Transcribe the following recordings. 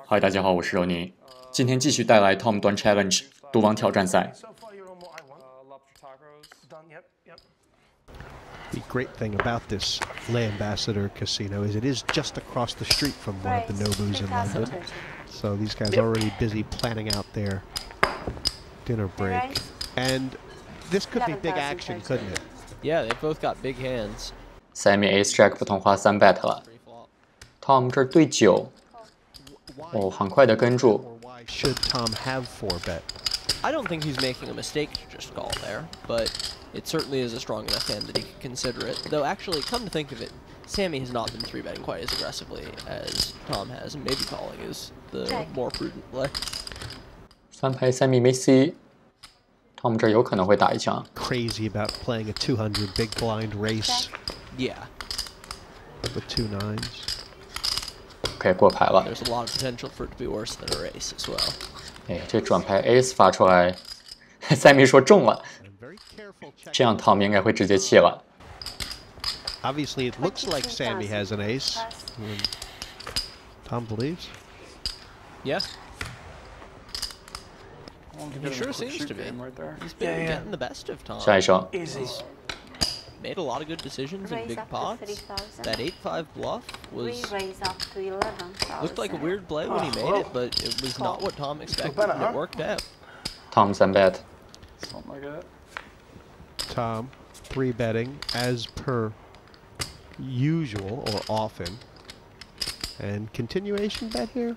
嗨，大家好，我是柔宁，今天继续带来 Tom 端 Challenge 毒王挑战赛。The great thing about this Le Ambassador Casino is it is just across the street from one of the Nobus in London. So these guys are already busy planning out their dinner break. And this could be big action, couldn't it? Yeah, they've both got big hands. Sammy Ace Jack 不同花3 bet 了 ，Tom 这对9，哦，很快的跟住。 Why should Tom have 4 bet? I don't think he's making a mistake to just call there, but it certainly is a strong enough hand that he can consider it. Though actually, come to think of it, Sammy has not been 3-betting quite as aggressively as Tom has, and maybe calling is the more prudent play. 翻牌 Sammy 没 C，Tom 这有可能会打一枪。 Crazy about playing a 200 big blind race. Yeah. With 2 9s. OK 过牌了。 There's a lot of potential for it to be worse than a race as well. 哎，这转牌 Ace 发出来，Sammy 说中了，这样 Tom 应该会直接弃了。 Obviously, it looks like Sammy has an ace. Tom believes. Yeah. He sure seems to be. He's been getting the best of Tom. 下一手。 He's made a lot of good decisions in big pots. That 8-5 bluff was looked like a weird play when he made it, but it was not what Tom expected, and it worked out. Tom 3 bet。 Something like that. Tom 3 betting as per usual or often. And continuation bet here?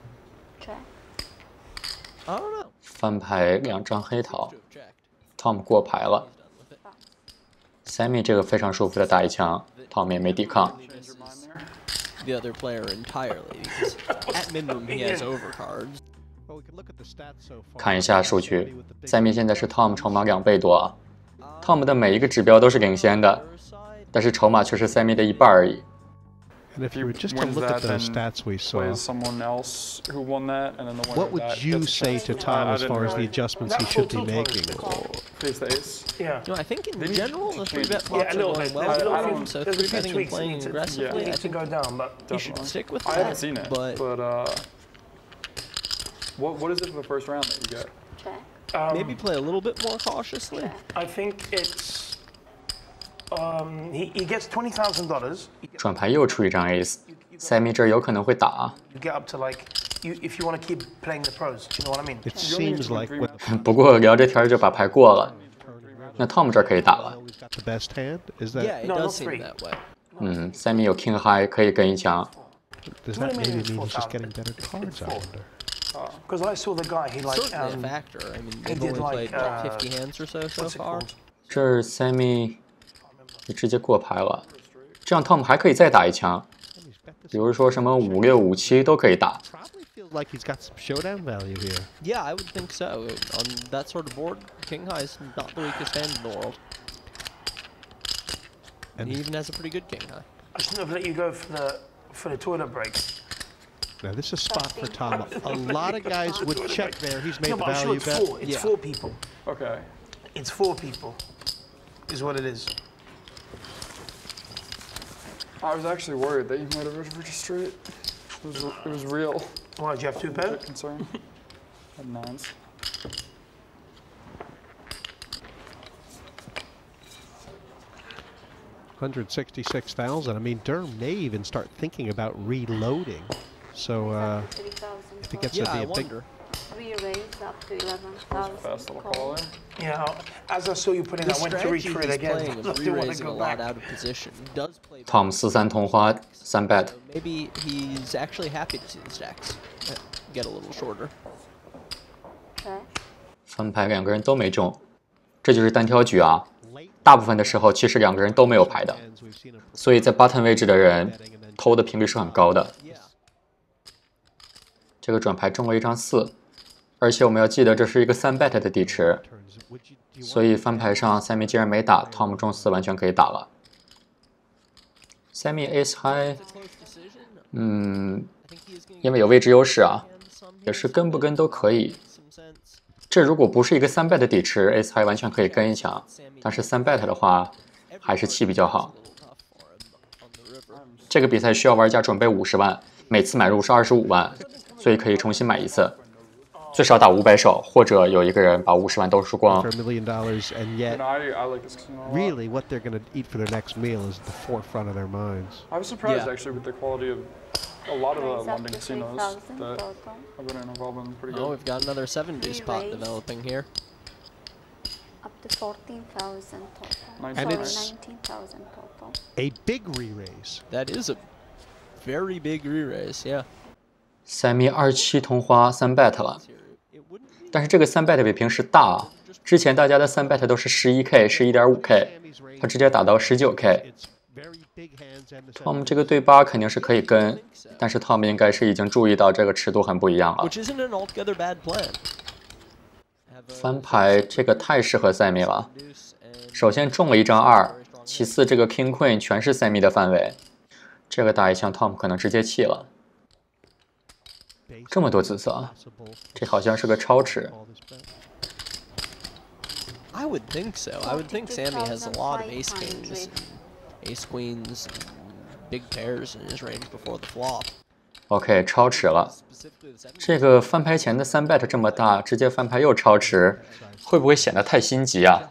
I don't know. 翻牌2张黑桃 ，Tom 过牌了。Sammy 这个非常舒服的打一枪 ，Tom 也没抵抗。 The other player entirely, because at minimum he has overcards. 看一下数据 ，Sammy 现在是 Tom 筹码2倍多啊。Tom 的每一个指标都是领先的，但是筹码却是 Sammy 的1半而已。 And if you were just to look at the stats we saw, someone else who won that, and then the what would you say to Tom as far as the adjustments he should be making? Face the ace. Yeah. No, I think in general the 3-bet pots are going well. So 3-betting and playing aggressively, I think he should stick with that. I haven't seen it, but what is it for the first round that you get? Maybe play a little bit more cautiously. I think it's he gets $20,000. 转牌又出一张 Ace，Sammy 这有可能会打。 You get up to like if you want to keep playing the pros. Do you know what I mean? It seems like when 不过聊着天就把牌过了，那 Tom 这可以打了。 the best hand is Yeah, that. it does seem that way. Sammy 有 King High 可以跟一枪。 Does that maybe mean he's just getting better cards? I wonder. Because I saw the guy. He like Certainly a factor. I mean, they've only played what, 50 hands or so far. 这儿 Sammy 就直接过牌了，这样 Tom 还可以再打一枪，比如说什么5、6、5、7都可以打。 Probably feels like he's got some showdown value here. Yeah, I would think so. On that sort of board, King High is not the weakest hand in the world. And he even has a pretty good King High. I shouldn't have let you go for the toilet break. Now this is a spot for Tom. A lot of guys would check there. He's made No, the but I'm sure value it's bet. 4. It's 4 people. Okay. It's 4 people. Is what it is. I was actually worried that you might have registered it. It was real. Why, do you have 2 pair? Concern. Had 9s. $166,000. I mean, Durham may even start thinking about reloading. So if it gets to be I a big. wonder. Re-raise up to 11,000. Fast little call there. Yeah. As I saw you put in, The I went to reach strategy for it he's again. playing I of didn't want to re-raising a go lot back. out of position does play. Tom 4-3同花3 bet， Maybe he's actually happy to see the stacks get a little shorter. Okay. 翻牌2个人都没中，这就是单挑局啊。大部分的时候其实2个人都没有牌的，所以在 button 位置的人偷的频率是很高的。这个转牌中了一张4，而且我们要记得这是一个3 bet 的底池，所以翻牌上 Sammy 既然没打 ，Tom 中4完全可以打了。Sammy Ace High， 因为有位置优势啊，也是跟不跟都可以。这如果不是一个3 bet 的底池 ，Ace High 完全可以跟一枪，但是3 bet 的话，还是弃比较好。这个比赛需要玩家准备50万，每次买入是25万，所以可以重新买一次，最少打500手，或者有一个人把50万都输光。 For $1 million, and yet And I like this casino a lot. really what they're going to eat for their next meal is at the forefront of their minds. I was surprised Yeah. actually with the quality of a lot of Raise the up London to casinos 3,000 that total. I've been involved in. Pretty Oh, good. we've got another 7-deuce pot Re-raise. developing here. Up to 14,000 total. And Sorry, it's- 19,000 total. A big re-raise. That is a very big re-raise, yeah. Sammy 27同花3 bet 了， It wouldn't be 但是这个3 bet 比平时大啊。之前大家的3 bet 都是11K、11.5K， 他直接打到19K。 It's very big hands and the Tom 这个对8肯定是可以跟，但是 Tom 应该是已经注意到这个尺度很不一样了。 which isn't an altogether bad plan. Have a 翻牌这个太适合 Sammy 了。 deuce and 首先中了一张2，其次这个 King Queen 全是 Sammy 的范围，这个打一枪 Tom 可能直接弃了。这么多紫色，这好像是个超池。 I would think so. I would think Sammy has a lot of ace kings, and ace queens, and big pairs in his range before the flop. OK， 超池了。 Specifically the 7. 这个翻牌前的3 bet 这么大，直接翻牌又超池，会不会显得太心急啊？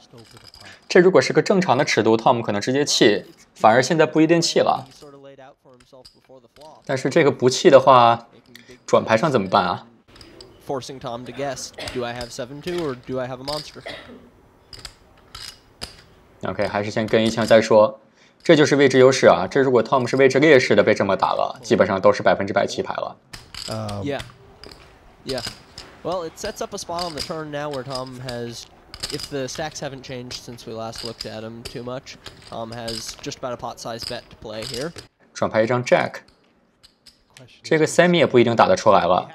这如果是个正常的尺度 ，Tom 可能直接弃，反而现在不一定弃了。 He sort of laid out for himself before the flop, 但是这个不弃的话， making big 转牌上怎么办啊？ forcing Tom to guess, do I have 7-2 or do I have a monster? OK， 还是先跟一枪再说。这就是位置优势啊！这如果 Tom 是位置劣势的被这么打了，基本上都是100%弃牌了。Yeah. Yeah. Well, it sets up a spot on the turn now where Tom has, if the stacks haven't changed since we last looked at him too much, Tom has just about a pot-sized bet to play here. 转牌一张 Jack， 这个 Sammy 也不一定打得出来了。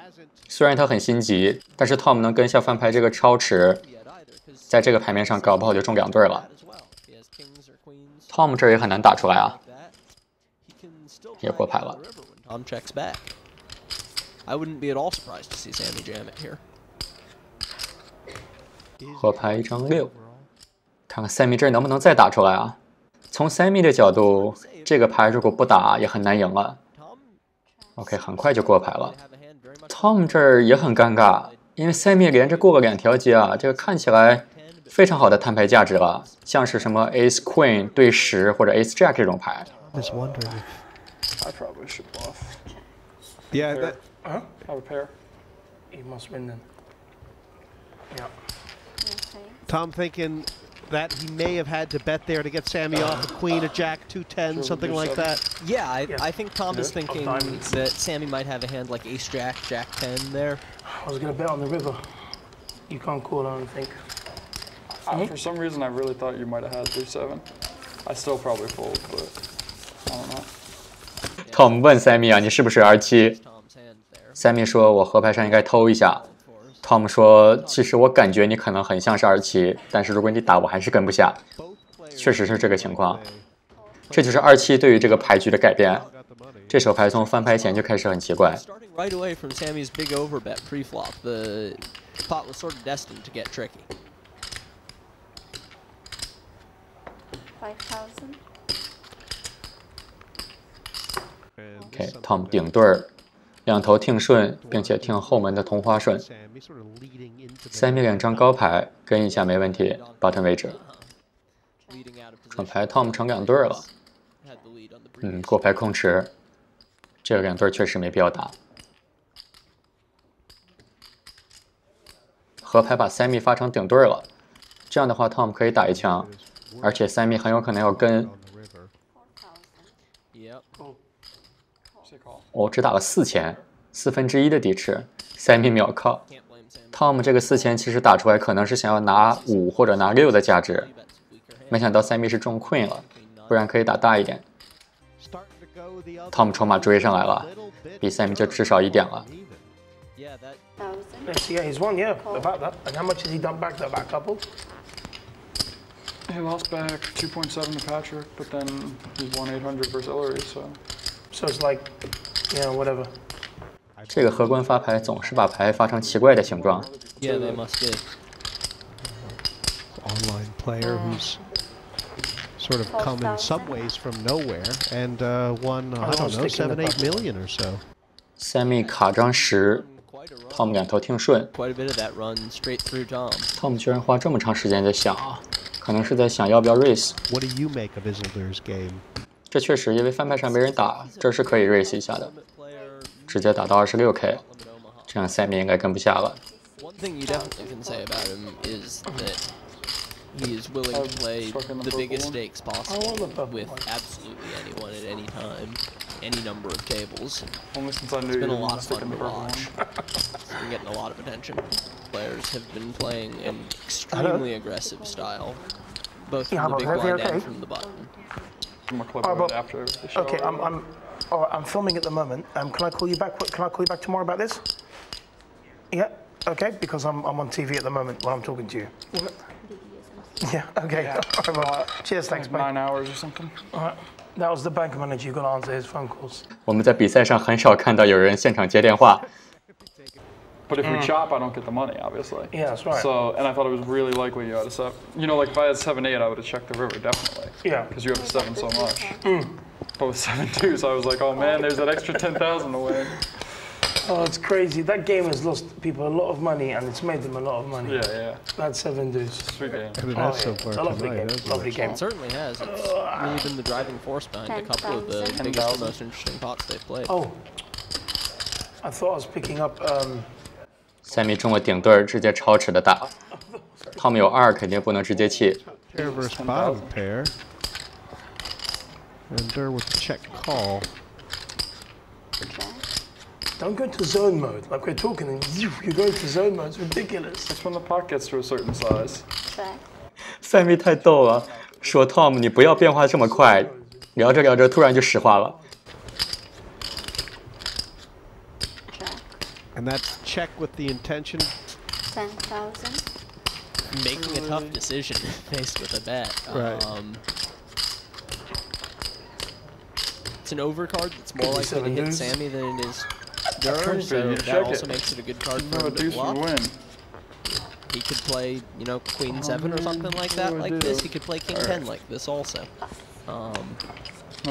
虽然他很心急，但是 Tom 能跟下翻牌这个超池， Yet either, 'cause 在这个牌面上搞不好就中2对了。 as well. He has kings or queens Tom 这儿也很难打出来啊。 like that. He can still 也 try 过 and 牌 get 了 the river when Tom checks back. I wouldn't be at all surprised to see Sammy jam it here. 合牌一张6，看看 Sammy 这儿能不能再打出来啊？从 Sammy 的角度，这个牌如果不打也很难赢了。 Tom OK， 很快就过牌了。 have a hand very much Tom 这儿也很尴尬，因为 Sammy 连着过了2条街啊，这个看起来非常好的摊牌价值了，像是什么 Ace Queen 对10或者 Ace Jack 这种牌。 I was wondering if... I probably should bluff. Yeah, Pair. that, Huh? Have a pair. You must win then. Yeah. Okay. Tom thinking that he may have had to bet there to get Sammy off a queen, a jack, 2-10, something like that. Yeah, Yeah. I think Tom is Yeah. thinking diamonds. that Sammy might have a hand like Ace Jack, Jack 10 there. I was gonna bet on the river. You can't call, I don't think. For some reason, I really thought you might have had 3-7. I still probably fold, but I don't know. Tom 问 Sammy 啊，你是不是 R7？ Tom's hand there. Sammy 说：“我河牌上应该偷一下。” Tom 说：“其实我感觉你可能很像是2-7，但是如果你打，我还是跟不下。” 确实是这个情况，这就是2-7对于这个牌局的改变。这手牌从翻牌前就开始很奇怪。 Starting right away from Sammy's big overbet pre-flop, the pot was sort of destined to get tricky. 5,000. OK，Tom 顶对儿，2头听顺，并且听后门的同花顺。 Sammy sort of leading into the... Sammy 2张高牌，跟一下没问题。Button 位置， Leading out of 转 position. 牌 Tom 成2对儿了。 Had the lead on the previous. 过牌控池，这个2对儿确实没必要打。合牌把 Sammy 发成顶对儿了，这样的话 Tom 可以打一枪，而且 Sammy 很有可能要跟。 on the river. 4,000. Yep. Say call. 哦，只打了4000，1/4的底池，Sammy 秒靠。 Can't blame Sammy. Tom 这个4000其实打出来可能是想要拿5或者拿6的价值， He bets a weaker hand. 没想到 Sammy 是中 Queen 了，不然可以打大一点。 Starting to go the other Tom 筹码追上来了， little bit 比 Sammy 就至少1点了。 even. Yeah, that Yes, yeah, he's won, yeah, about that. And how much has he done back to about couple? He lost back 2.7 to Patrick, but then he won 800 versus Hillary, so. So it's like, whatever. 这个荷官发牌总是把牌发成奇怪的形状。 yeah, they must do. Online player who's sort of come in some ways from nowhere and won, I don't know, 7-8 million or so. Sammy 卡张10 ，Tom 两头听顺。Quite a bit of that run straight through Tom. Tom 居然花这么长时间在想啊，可能是在想要不要 raise。 What do you make of Isildur's game? 这确实，因为翻牌上没人打，这是可以 raise 一下的，直接打到26K， 这样 Sammy 应该跟不下了。 One thing you definitely can say about him is that he is willing to play the biggest stakes possible with absolutely anyone at any time, any number of tables. Only since I knew It's been a you lot were of sticking fun the to purple watch. one. It's been getting a lot of attention. Players have been playing an extremely aggressive style, both from the big blind and from the button. I'm gonna clip it after the show. Okay, I'm filming at the moment. Can I call you back? Can I call you back tomorrow about this? Yeah. Okay, because I'm on TV at the moment while I'm talking to you. Yeah. Okay. All right, well, cheers. Thanks. Bye. 9 hours or something. All right. That was the bank manager. You got to answer his phone calls. 我们在比赛上很少看到有人现场接电话。 But if we chop, I don't get the money, obviously. Yeah, that's right. So, and I thought it was really likely you had a 7. You know, like if I had 7-8, I would have checked the river, definitely. Yeah. Because you have a 7 so much. But with 7-2, so I was like, oh man, there's that extra 10,000 to win. Oh, it's crazy. That game has lost people a lot of money, and it's made them a lot of money. Yeah, yeah. That's 7 deuce. Sweet game. And it Oh, has so yeah. far It's a lovely tonight, game. hasn't Lovely it? game. It certainly has. It's really been the driving force behind a couple of the 10,000. biggest and most interesting pots they've played. Oh, I thought I was picking up. Sammy 中了顶对儿，直接超尺的打。Tom 有2，肯定不能直接弃。 Pair versus bottom pair. And Dur with the check call. Don't go into zone mode. Like we're talking, and you go into zone mode. It's ridiculous. That's when the pot gets to a certain size. Check. Sammy 太逗了，说 Tom 你不要变化这么快，聊着聊着突然就石化了。 Check. And that's check with the intention. 10,000. Making a tough decision faced with a bet. Right. It's an overcard that's more Could be likely to 7 hit deuce. Sammy than it is Turn Dur, for so you, that check also it. makes it a good card No, for a him to deuce would bluff. win. He could play, you know, Queen 7 or something like that, what do I like do? this. He could play King 10 like this also. No,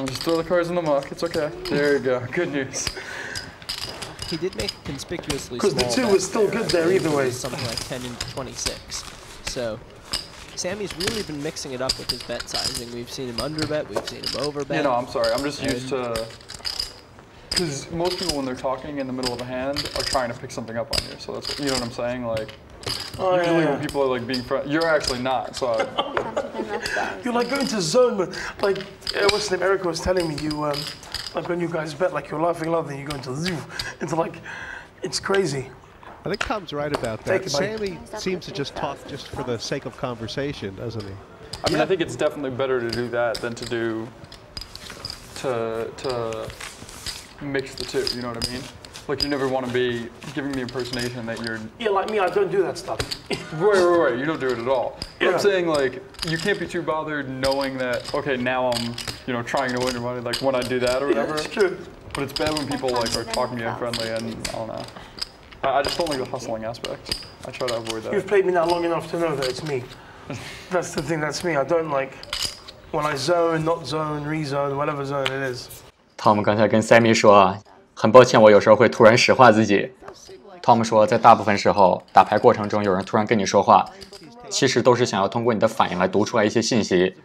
just throw the cards in the muck. It's okay. There you go. Good news. He did make a conspicuously 'Cause the small 2 was bet still good there either way. Something like 10 into 26. So Sammy's really been mixing it up with his bet sizing. We've seen him underbet, we've seen him overbet. You know, I'm sorry. I'm just used to. Because most people, when they're talking in the middle of a hand, are trying to pick something up on you. So that's, you know what I'm saying? Like, Oh, usually yeah, when people are like being friendly, you're actually not. So You're like going to zone mode. Like what's the name? Erica was telling me you like when you guys bet, like you're laughing loud, then you go into like it's crazy. I think Tom's right about that. Take it, buddy. Sammy seems to just talk just for the sake of conversation, doesn't he? I mean, I think it's definitely better to do that than to do to mix the two. You know what I mean? Like you never want to be giving the impersonation that you're. Yeah, like me, I don't do that stuff. Right. You don't do it at all. But Yeah. I'm saying like you can't be too bothered knowing that okay now I'm trying to win your money like when I do that or Yeah, whatever. it's true. But it's bad when people like are talking to you unfriendly and I don't know. I just don't like the hustling aspect. I try to avoid You've that. played me now long enough to know that it's me. That's the thing. That's me. I don't like when I zone, not zone, rezone, whatever zone it is. Tom 刚才跟 Sammy 说啊，很抱歉，我有时候会突然石化自己。Tom 说，在大部分时候打牌过程中，有人突然跟你说话，其实都是想要通过你的反应来读出来一些信息。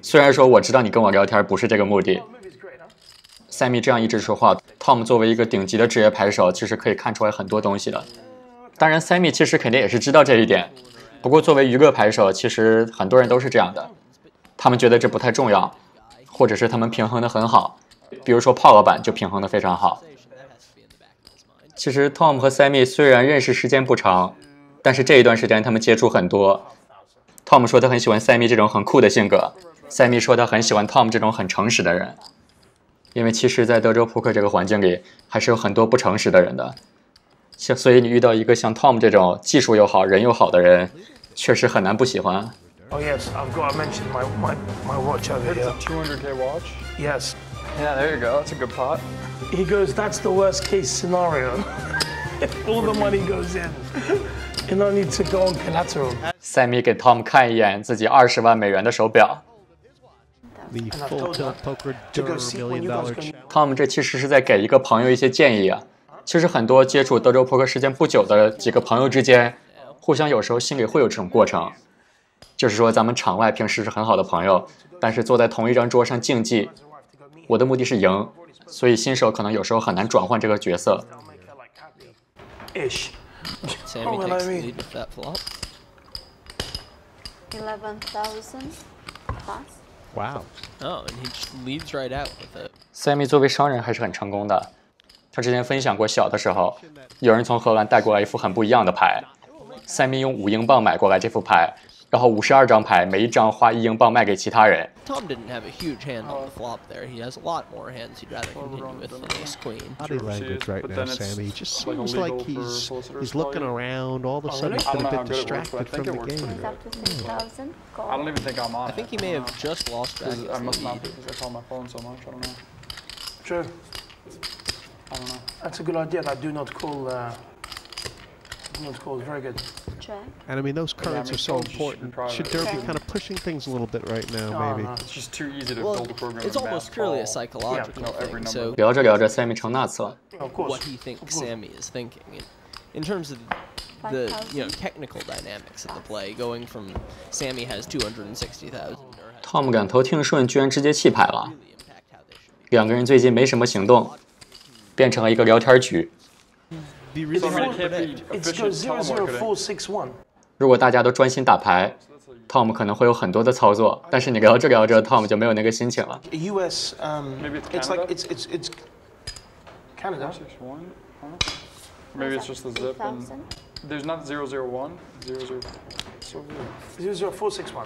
虽然说我知道你跟我聊天不是这个目的。Sammy 这样一直说话 ，Tom 作为一个顶级的职业牌手，其实可以看出来很多东西的。当然 ，Sammy 其实肯定也是知道这一点。不过作为娱乐牌手，其实很多人都是这样的，他们觉得这不太重要，或者是他们平衡得很好。比如说炮老板就平衡得非常好。其实 Tom 和 Sammy 虽然认识时间不长，但是这一段时间他们接触很多。Tom 说他很喜欢 Sammy 这种很酷的性格 ，Sammy 说他很喜欢 Tom 这种很诚实的人。因为其实，在德州扑克这个环境里，还是有很多不诚实的人的。所以你遇到一个像 Tom 这种技术又好、人又好的人，确实很难不喜欢。 Oh yes, I've got to mention my watch over here. $200K watch. Yes. Yeah, there you go. That's a good pot. He goes, that's the worst case scenario. If all the money goes in, you don't need to go on collateral. Sammy 给 Tom 看一眼自己20万美元的手表。The full tilt poker Dur $1 million check. Tom 这其实是在给一个朋友一些建议啊。其实很多接触德州扑克时间不久的几个朋友之间，互相有时候心里会有这种过程，就是说咱们场外平时是很好的朋友，但是坐在同一张桌上竞技，我的目的是赢，所以新手可能有时候很难转换这个角色。Ish. Sammy well, takes I the mean- lead with that flop. 11,000 plus. Wow. Oh, and he just leads right out with it. Sammy 作为商人还是很成功的。他之前分享过，小的时候有人从荷兰带过来一副很不一样的牌，Sammy 用5英镑买过来这副牌，然后52张牌，每一张花1英镑卖给其他人。Tom didn't have a huge hand on the flop there. He has a lot more hands he'd rather continue with than ace queen. Body language right but now, then it's Sammy. Just like a seems like legal for he's solicitors looking probably. around. All of a sudden, really? he's I been don't a know bit how good it works, distracted but I think from it the works game. pretty It's up to 6,000. I don't even think I'm on I think he may have just lost track of I must the not be lead. because I call my phone so much. I don't know. True. I don't know. That's a good idea. That do not call. Do not call is very good. Check. And I mean, those currents mean, are so phones just should be important. private. Should Derby Okay. kind of pushing things a little bit right now, No, maybe? no. It's just too easy to Well, build a program. it's in almost purely a basketball. psychological Yeah, every thing. number. So 聊着聊着 ，Sammy 成 nuts 了。 Of course. what he thinks Sammy is thinking. In terms of the 5,000. technical dynamics of the play, going from Sammy has 260,000 or has Tom 两头听顺，居然直接弃牌了。 really impact how they should be. 两个人最近没什么行动，变成了一个聊天局。 Be really So I mean, hard it to can't predict. be It goes efficient 00461. 如果大家都专心打牌，Tom 可能会有很多的操作，但是你聊着聊着，Tom 就没有那个心情了。 US. Maybe it's It's like Canada? it's Canada. 661. Huh? Maybe it's just the zip and 8,000. there's not 001. 00. So weird. 00461.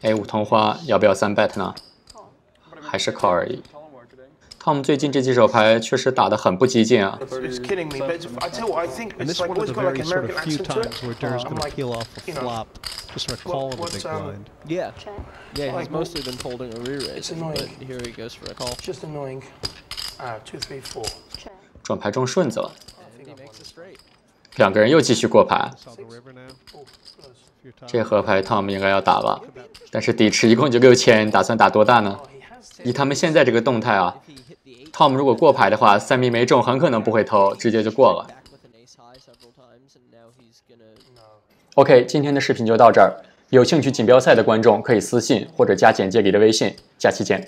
A5同花，要不要3bet 呢？还是 call 而已。Tom 最近这几手牌确实打得很不激进啊。 It's kidding me, but I tell you what, I think And it's this like one of always the got like very sort American of few accent to times where it. Durr's I'm going to like, peel off a you know, flop, just start calling the what's, big blind. Yeah, Check. yeah. He's Like, mostly been folding a re-raise, it's but annoying. here he goes for a call. just annoying. 2, 3, 4. Check. 转牌中顺子了， And he makes a straight. 两个人又继续过牌。 Saw the river now. Oh, close. Few times. 这盒牌 Tom 应该要打了，但是底池一共就6000，打算打多大呢？ Oh, he has 以他们现在这个动态啊 If he hit the eight, ，Tom 如果过牌的话，Sammy 没中，很可能不会偷，直接就过了。 back with an ace high several times, and now he's gonna. OK， 今天的视频就到这儿。有兴趣锦标赛的观众可以私信或者加简介里的微信。下期见。